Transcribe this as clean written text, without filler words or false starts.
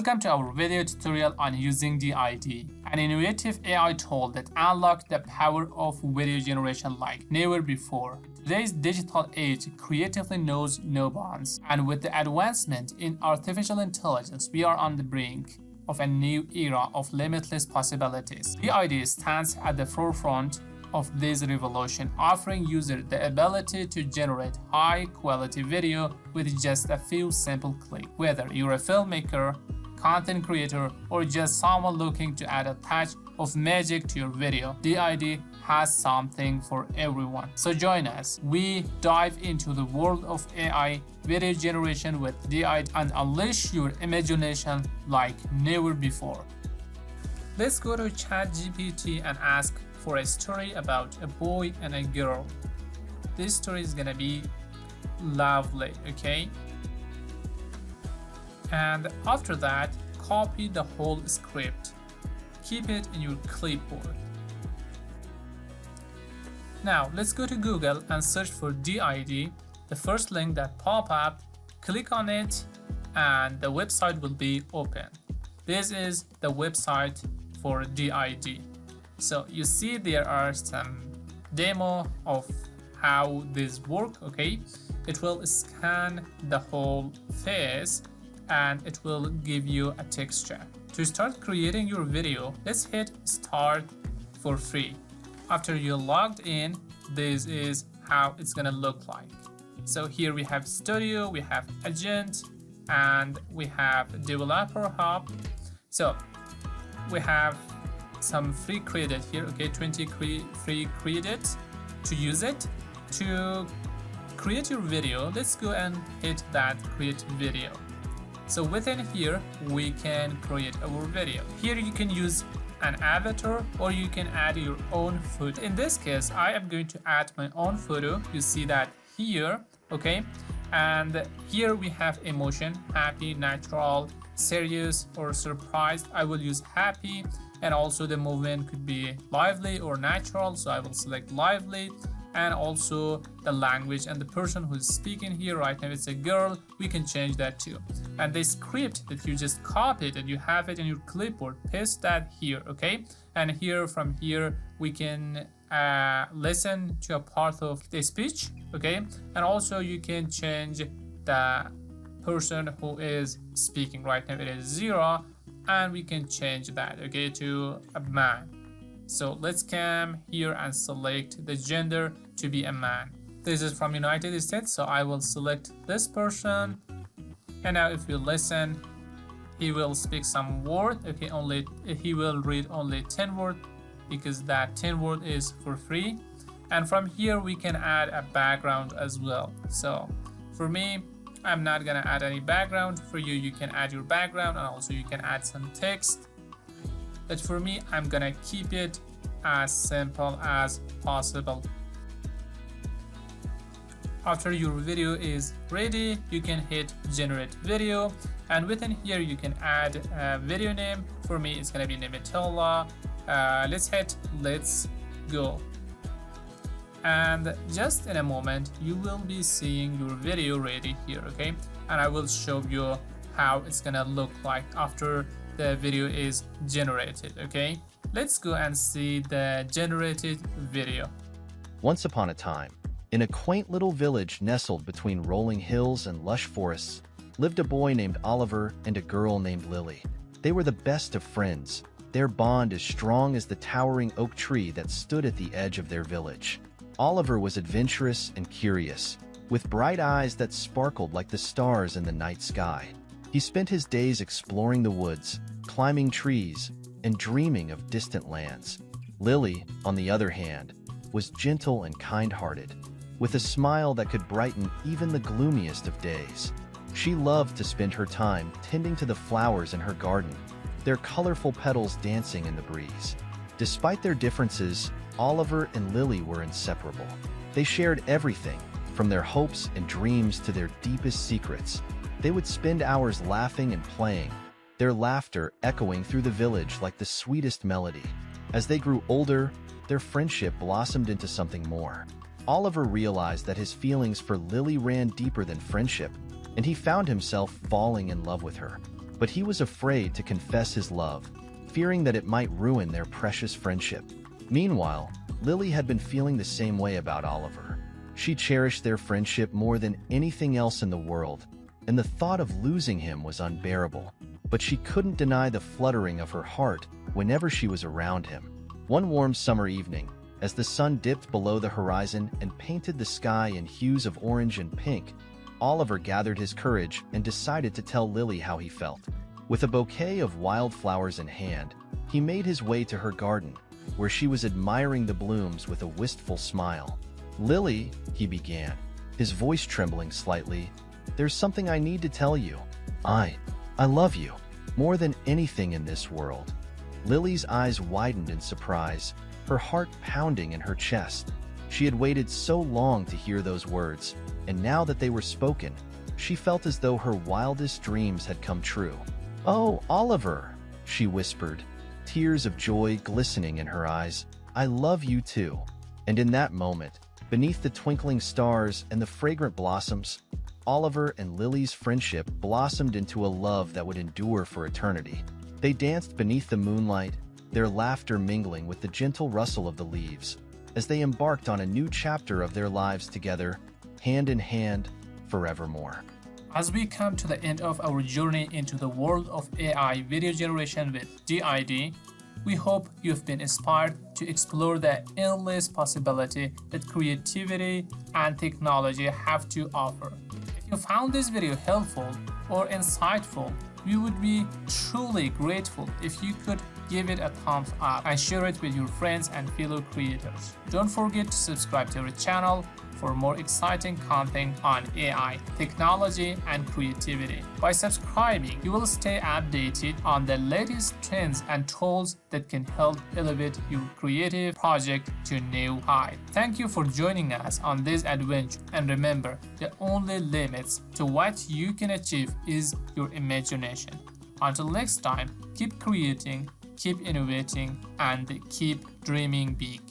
Welcome to our video tutorial on using DID, an innovative AI tool that unlocks the power of video generation like never before. Today's digital age creatively knows no bounds, and with the advancement in artificial intelligence, we are on the brink of a new era of limitless possibilities. DID stands at the forefront of this revolution, offering users the ability to generate high-quality video with just a few simple clicks. Whether you're a filmmaker, content creator, or just someone looking to add a touch of magic to your video, DID has something for everyone. So join us. We dive into the world of AI video generation with DID and unleash your imagination like never before. Let's go to ChatGPT and ask for a story about a boy and a girl. This story is gonna be lovely, okay? And after that, copy the whole script. Keep it in your clipboard. Now, let's go to Google and search for DID. The first link that pop up, click on it, and the website will be open. This is the website for DID. So you see there are some demo of how this work, okay? It will scan the whole face and it will give you a texture. To start creating your video, let's hit start for free. After you're logged in, this is how it's gonna look like. So here we have studio, we have agent, and we have developer hub. So we have some free credit here, okay, 20 free credits to use it. To create your video, let's go and hit that create video. So within here, we can create our video. Here you can use an avatar or you can add your own photo. In this case, I am going to add my own photo. You see that here, okay? And here we have emotion, happy, natural, serious, or surprised. I will use happy, and also the movement could be lively or natural, so I will select lively. And also the language and the person who is speaking here right now, it's a girl, we can change that too. And the script that you just copied and you have it in your clipboard, paste that here, okay? And here, from here, we can listen to a part of the speech, okay? And also you can change the person who is speaking right now. It is 0, and we can change that, okay, to a man. So let's come here and select the gender to be a man. This is from United States, so I will select this person. And now if you listen, he will speak some word, okay, he will read only 10 words because that 10 word is for free. And from here we can add a background as well. So for me, I'm not gonna add any background. For you, you can add your background, and also you can add some text. But for me, I'm gonna keep it as simple as possible. After your video is ready, you can hit generate video, and within here you can add a video name. For me, it's gonna be Nemitella. Let's hit let's go. And just in a moment, you will be seeing your video ready here, okay? And I will show you how it's gonna look like after the video is generated, okay? Let's go and see the generated video. Once upon a time, in a quaint little village nestled between rolling hills and lush forests, lived a boy named Oliver and a girl named Lily. They were the best of friends, their bond as strong as the towering oak tree that stood at the edge of their village. Oliver was adventurous and curious, with bright eyes that sparkled like the stars in the night sky. He spent his days exploring the woods, climbing trees, and dreaming of distant lands. Lily, on the other hand, was gentle and kind-hearted, with a smile that could brighten even the gloomiest of days. She loved to spend her time tending to the flowers in her garden, their colorful petals dancing in the breeze. Despite their differences, Oliver and Lily were inseparable. They shared everything, from their hopes and dreams to their deepest secrets. They would spend hours laughing and playing, their laughter echoing through the village like the sweetest melody. As they grew older, their friendship blossomed into something more. Oliver realized that his feelings for Lily ran deeper than friendship, and he found himself falling in love with her. but he was afraid to confess his love, fearing that it might ruin their precious friendship. Meanwhile, Lily had been feeling the same way about Oliver. She cherished their friendship more than anything else in the world, and the thought of losing him was unbearable. But she couldn't deny the fluttering of her heart whenever she was around him. One warm summer evening, as the sun dipped below the horizon and painted the sky in hues of orange and pink, Oliver gathered his courage and decided to tell Lily how he felt. With a bouquet of wildflowers in hand, he made his way to her garden, where she was admiring the blooms with a wistful smile. "Lily," he began, his voice trembling slightly, "there's something I need to tell you. I love you, more than anything in this world." Lily's eyes widened in surprise, her heart pounding in her chest. She had waited so long to hear those words, and now that they were spoken, she felt as though her wildest dreams had come true. "Oh, Oliver," she whispered, tears of joy glistening in her eyes, "I love you too." And in that moment, beneath the twinkling stars and the fragrant blossoms, Oliver and Lily's friendship blossomed into a love that would endure for eternity. They danced beneath the moonlight, their laughter mingling with the gentle rustle of the leaves, as they embarked on a new chapter of their lives together, hand in hand, forevermore. As we come to the end of our journey into the world of AI video generation with DID, we hope you've been inspired to explore the endless possibility that creativity and technology have to offer. If you found this video helpful or insightful, we would be truly grateful if you could give it a thumbs up and share it with your friends and fellow creators. Don't forget to subscribe to our channel for more exciting content on AI, technology, and creativity. By subscribing, you will stay updated on the latest trends and tools that can help elevate your creative project to new heights. Thank you for joining us on this adventure, and remember, the only limits to what you can achieve is your imagination. Until next time, keep creating, keep innovating, and keep dreaming big.